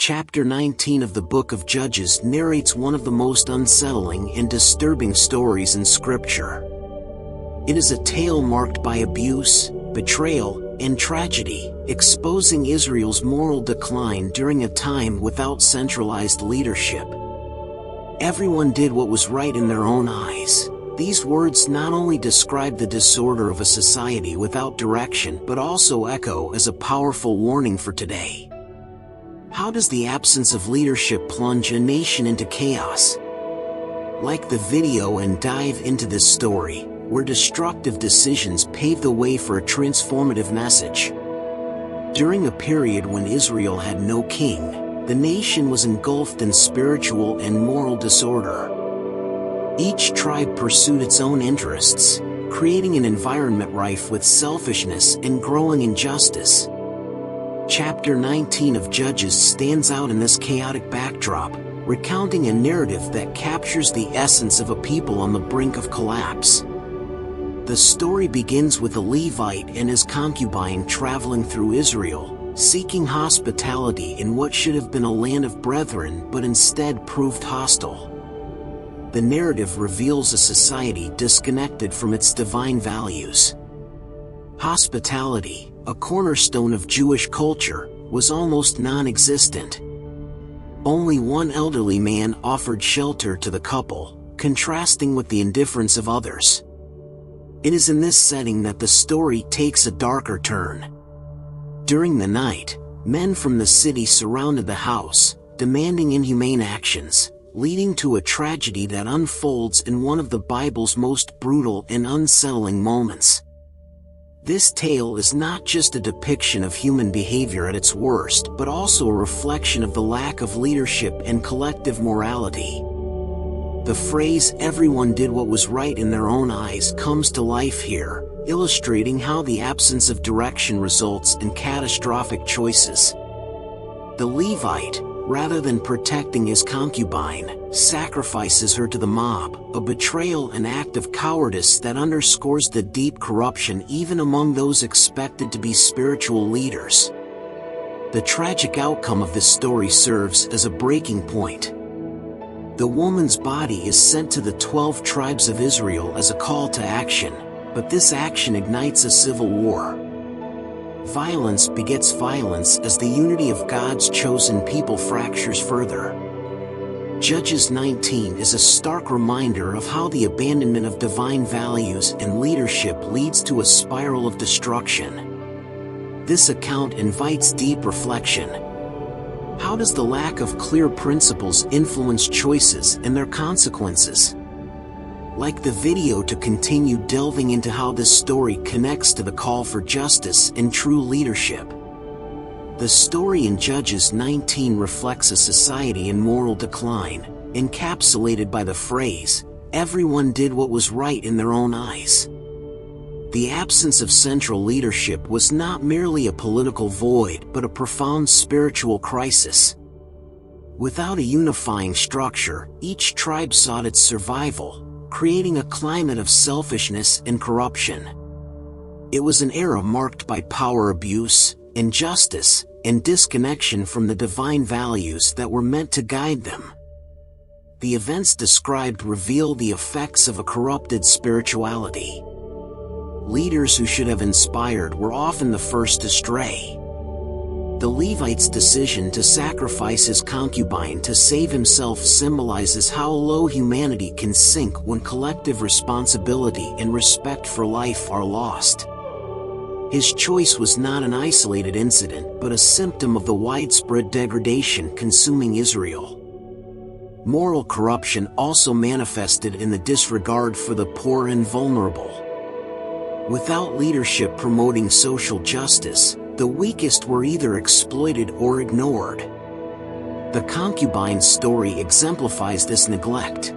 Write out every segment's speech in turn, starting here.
Chapter 19 of the Book of Judges narrates one of the most unsettling and disturbing stories in Scripture. It is a tale marked by abuse, betrayal, and tragedy, exposing Israel's moral decline during a time without centralized leadership. Everyone did what was right in their own eyes. These words not only describe the disorder of a society without direction but also echo as a powerful warning for today. How does the absence of leadership plunge a nation into chaos? Like the video and dive into this story, where destructive decisions pave the way for a transformative message. During a period when Israel had no king, the nation was engulfed in spiritual and moral disorder. Each tribe pursued its own interests, creating an environment rife with selfishness and growing injustice. Chapter 19 of Judges stands out in this chaotic backdrop, recounting a narrative that captures the essence of a people on the brink of collapse. The story begins with a Levite and his concubine traveling through Israel, seeking hospitality in what should have been a land of brethren but instead proved hostile. The narrative reveals a society disconnected from its divine values. Hospitality, a cornerstone of Jewish culture, was almost non-existent. Only one elderly man offered shelter to the couple, contrasting with the indifference of others. It is in this setting that the story takes a darker turn. During the night, men from the city surrounded the house, demanding inhumane actions, leading to a tragedy that unfolds in one of the Bible's most brutal and unsettling moments. This tale is not just a depiction of human behavior at its worst, but also a reflection of the lack of leadership and collective morality. The phrase "everyone did what was right in their own eyes" comes to life here, illustrating how the absence of direction results in catastrophic choices. The Levite, rather than protecting his concubine, sacrifices her to the mob, a betrayal and act of cowardice that underscores the deep corruption even among those expected to be spiritual leaders. The tragic outcome of this story serves as a breaking point. The woman's body is sent to the 12 tribes of Israel as a call to action, but this action ignites a civil war. Violence begets violence as the unity of God's chosen people fractures further. Judges 19 is a stark reminder of how the abandonment of divine values and leadership leads to a spiral of destruction. This account invites deep reflection. How does the lack of clear principles influence choices and their consequences? Like the video to continue delving into how this story connects to the call for justice and true leadership. The story in Judges 19 reflects a society in moral decline, encapsulated by the phrase, "everyone did what was right in their own eyes." The absence of central leadership was not merely a political void but a profound spiritual crisis. Without a unifying structure, each tribe sought its survival, creating a climate of selfishness and corruption. It was an era marked by power abuse, injustice, and disconnection from the divine values that were meant to guide them. The events described reveal the effects of a corrupted spirituality. Leaders who should have inspired were often the first to stray. The Levite's decision to sacrifice his concubine to save himself symbolizes how low humanity can sink when collective responsibility and respect for life are lost. His choice was not an isolated incident but a symptom of the widespread degradation consuming Israel. Moral corruption also manifested in the disregard for the poor and vulnerable. Without leadership promoting social justice, the weakest were either exploited or ignored. The concubine's story exemplifies this neglect.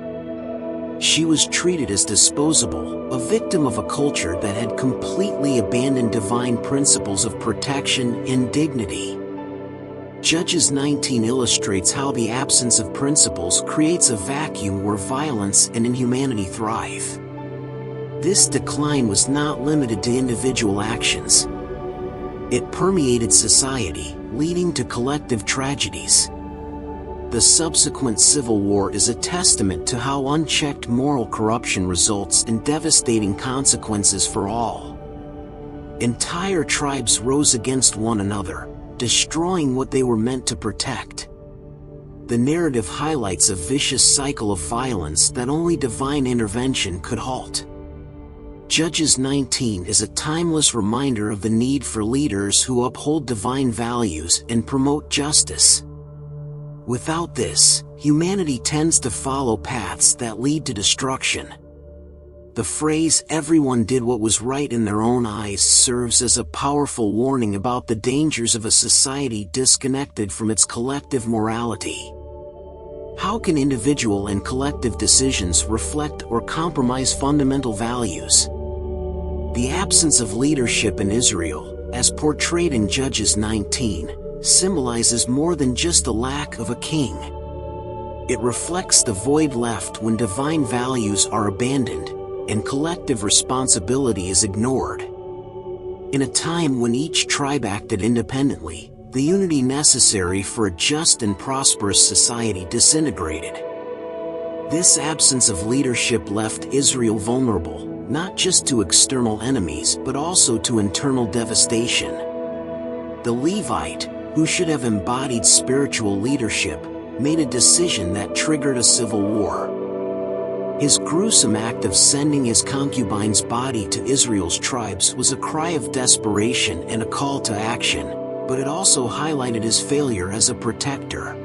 She was treated as disposable, a victim of a culture that had completely abandoned divine principles of protection and dignity. Judges 19 illustrates how the absence of principles creates a vacuum where violence and inhumanity thrive. This decline was not limited to individual actions. It permeated society, leading to collective tragedies. The subsequent civil war is a testament to how unchecked moral corruption results in devastating consequences for all. Entire tribes rose against one another, destroying what they were meant to protect. The narrative highlights a vicious cycle of violence that only divine intervention could halt. Judges 19 is a timeless reminder of the need for leaders who uphold divine values and promote justice. Without this, humanity tends to follow paths that lead to destruction. The phrase "everyone did what was right in their own eyes" serves as a powerful warning about the dangers of a society disconnected from its collective morality. How can individual and collective decisions reflect or compromise fundamental values? The absence of leadership in Israel, as portrayed in Judges 19, symbolizes more than just the lack of a king. It reflects the void left when divine values are abandoned and collective responsibility is ignored. In a time when each tribe acted independently, the unity necessary for a just and prosperous society disintegrated. This absence of leadership left Israel vulnerable, not just to external enemies but also to internal devastation. The Levite, who should have embodied spiritual leadership, made a decision that triggered a civil war. His gruesome act of sending his concubine's body to Israel's tribes was a cry of desperation and a call to action, but it also highlighted his failure as a protector.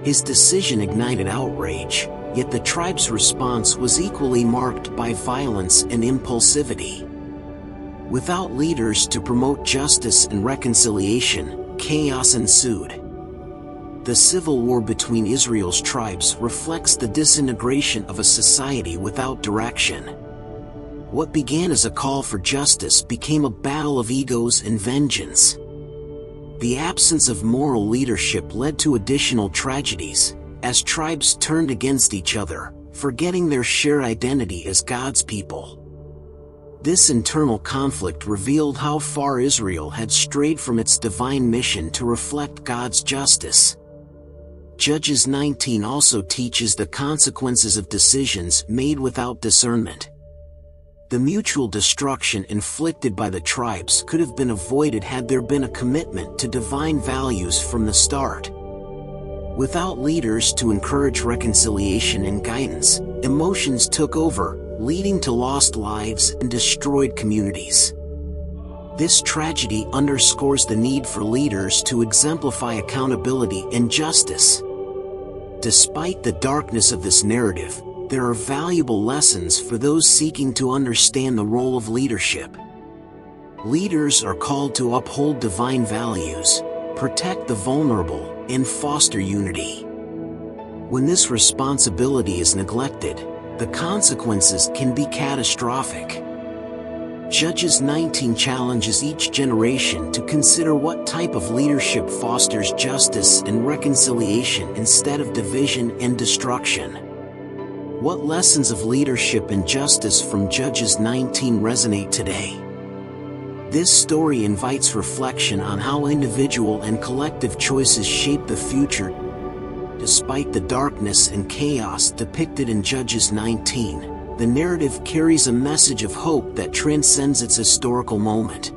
His decision ignited outrage, yet the tribe's response was equally marked by violence and impulsivity. Without leaders to promote justice and reconciliation, chaos ensued. The civil war between Israel's tribes reflects the disintegration of a society without direction. What began as a call for justice became a battle of egos and vengeance. The absence of moral leadership led to additional tragedies, as tribes turned against each other, forgetting their shared identity as God's people. This internal conflict revealed how far Israel had strayed from its divine mission to reflect God's justice. Judges 19 also teaches the consequences of decisions made without discernment. The mutual destruction inflicted by the tribes could have been avoided had there been a commitment to divine values from the start. Without leaders to encourage reconciliation and guidance, emotions took over, leading to lost lives and destroyed communities. This tragedy underscores the need for leaders to exemplify accountability and justice. Despite the darkness of this narrative, there are valuable lessons for those seeking to understand the role of leadership. Leaders are called to uphold divine values, protect the vulnerable, and foster unity. When this responsibility is neglected, the consequences can be catastrophic. Judges 19 challenges each generation to consider what type of leadership fosters justice and reconciliation instead of division and destruction. What lessons of leadership and justice from Judges 19 resonate today? This story invites reflection on how individual and collective choices shape the future. Despite the darkness and chaos depicted in Judges 19, the narrative carries a message of hope that transcends its historical moment.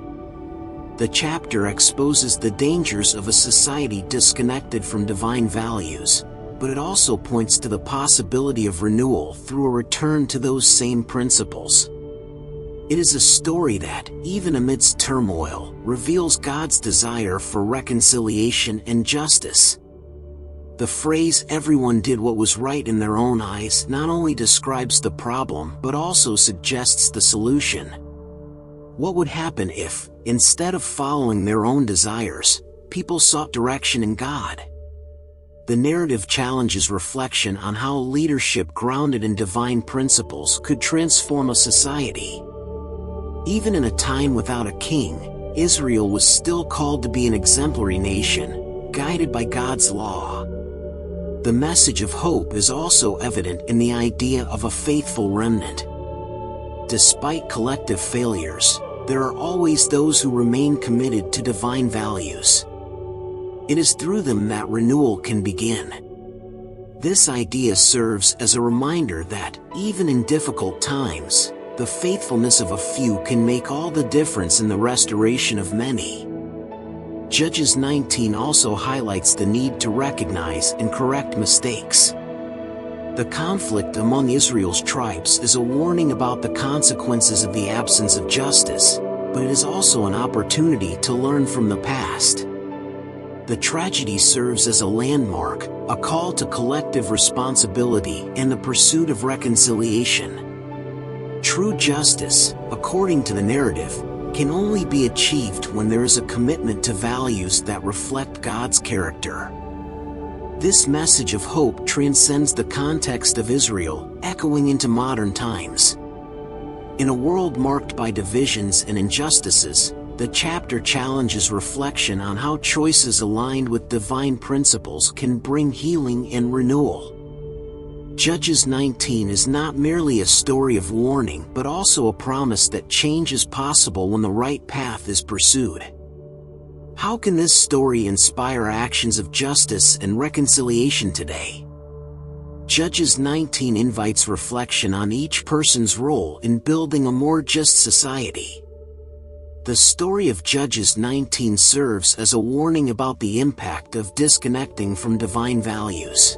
The chapter exposes the dangers of a society disconnected from divine values, but it also points to the possibility of renewal through a return to those same principles. It is a story that, even amidst turmoil, reveals God's desire for reconciliation and justice. The phrase "everyone did what was right in their own eyes" not only describes the problem but also suggests the solution. What would happen if, instead of following their own desires, people sought direction in God? The narrative challenges reflection on how leadership grounded in divine principles could transform a society. Even in a time without a king, Israel was still called to be an exemplary nation, guided by God's law. The message of hope is also evident in the idea of a faithful remnant. Despite collective failures, there are always those who remain committed to divine values. It is through them that renewal can begin. This idea serves as a reminder that, even in difficult times, the faithfulness of a few can make all the difference in the restoration of many. Judges 19 also highlights the need to recognize and correct mistakes. The conflict among Israel's tribes is a warning about the consequences of the absence of justice, but it is also an opportunity to learn from the past. The tragedy serves as a landmark, a call to collective responsibility and the pursuit of reconciliation. True justice, according to the narrative, can only be achieved when there is a commitment to values that reflect God's character. This message of hope transcends the context of Israel, echoing into modern times. In a world marked by divisions and injustices, the chapter challenges reflection on how choices aligned with divine principles can bring healing and renewal. Judges 19 is not merely a story of warning but also a promise that change is possible when the right path is pursued. How can this story inspire actions of justice and reconciliation today? Judges 19 invites reflection on each person's role in building a more just society. The story of Judges 19 serves as a warning about the impact of disconnecting from divine values.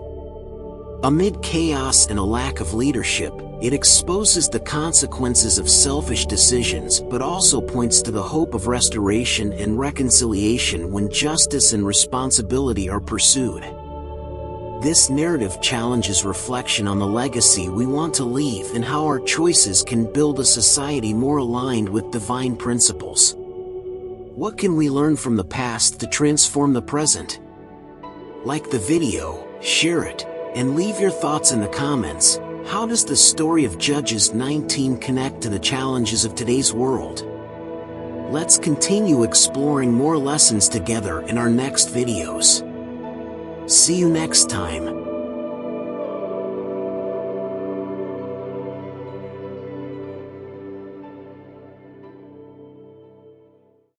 Amid chaos and a lack of leadership, it exposes the consequences of selfish decisions but also points to the hope of restoration and reconciliation when justice and responsibility are pursued. This narrative challenges reflection on the legacy we want to leave and how our choices can build a society more aligned with divine principles. What can we learn from the past to transform the present? Like the video, share it, and leave your thoughts in the comments. How does the story of Judges 19 connect to the challenges of today's world? Let's continue exploring more lessons together in our next videos. See you next time.